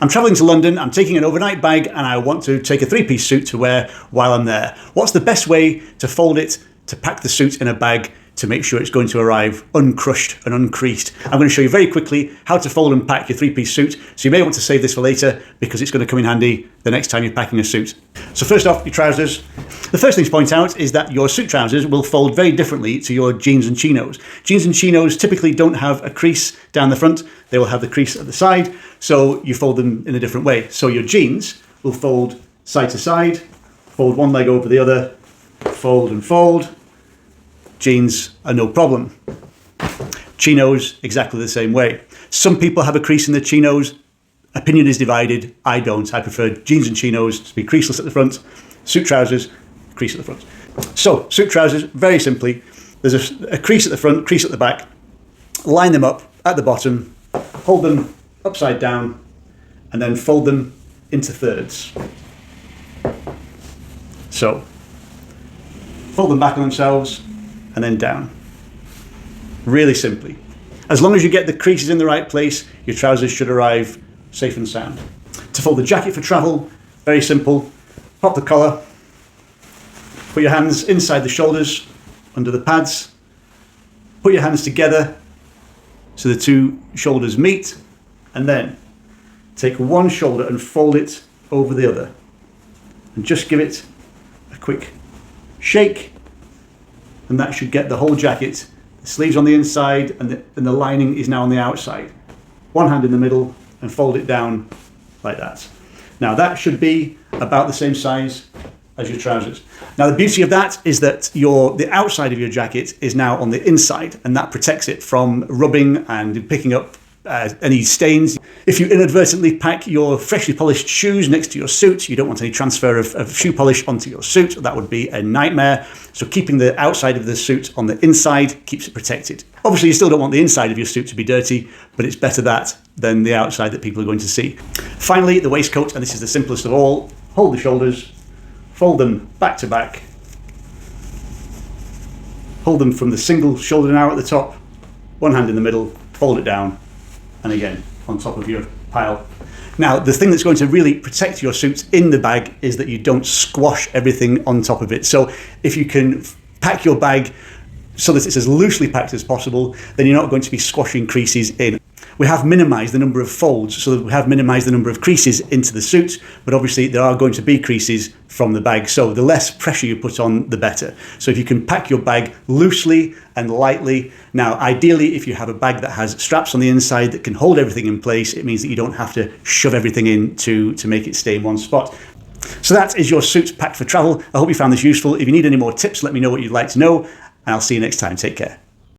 I'm traveling to London, I'm taking an overnight bag, and I want to take a three-piece suit to wear while I'm there. What's the best way to fold it, to pack the suit in a bag, to make sure it's going to arrive uncrushed and uncreased? I'm going to show you very quickly how to fold and pack your three-piece suit. So you may want to save this for later because it's going to come in handy the next time you're packing a suit. So first off, your trousers. The first thing to point out is that your suit trousers will fold very differently to your jeans and chinos. Jeans and chinos typically don't have a crease down the front. They will have the crease at the side, so you fold them in a different way. So your jeans will fold side to side, fold one leg over the other, fold and fold. Jeans are no problem. Chinos, exactly the same way. Some people have a crease in their chinos. Opinion is divided. I don't. I prefer jeans and chinos to be creaseless at the front. Suit trousers, crease at the front. So, suit trousers, very simply, there's a crease at the front, crease at the back. Line them up at the bottom, hold them upside down, and then fold them into thirds. So, fold them back on themselves, and then down. Really simply. As long as you get the creases in the right place, your trousers should arrive safe and sound. To fold the jacket for travel, very simple. Pop the collar, put your hands inside the shoulders, under the pads, put your hands together so the two shoulders meet, and then take one shoulder and fold it over the other. And just give it a quick shake, and that should get the whole jacket. The sleeves on the inside and the lining is now on the outside. One hand in the middle and fold it down like that. Now that should be about the same size as your trousers. Now the beauty of that is that the outside of your jacket is now on the inside, and that protects it from rubbing and picking up any stains. If you inadvertently pack your freshly polished shoes next to your suit, you don't want any transfer of shoe polish onto your suit. That would be a nightmare. So keeping the outside of the suit on the inside keeps it protected. Obviously you still don't want the inside of your suit to be dirty, but it's better that than the outside that people are going to see. Finally, the waistcoat, and this is the simplest of all. Hold the shoulders, fold them back to back, hold them from the single shoulder now at the top, one hand in the middle, fold it down, and again on top of your pile. Now the thing that's going to really protect your suit in the bag is that you don't squash everything on top of it. So if you can pack your bag so that it's as loosely packed as possible, then you're not going to be squashing creases in. We have minimized the number of folds, so that we have minimized the number of creases into the suit, but obviously there are going to be creases from the bag, so the less pressure you put on, the better. So if you can pack your bag loosely and lightly. Now ideally, if you have a bag that has straps on the inside that can hold everything in place, it means that you don't have to shove everything in to make it stay in one spot. So that is your suit packed for travel. I hope you found this useful. If you need any more tips, let me know what you'd like to know, and I'll see you next time. Take care.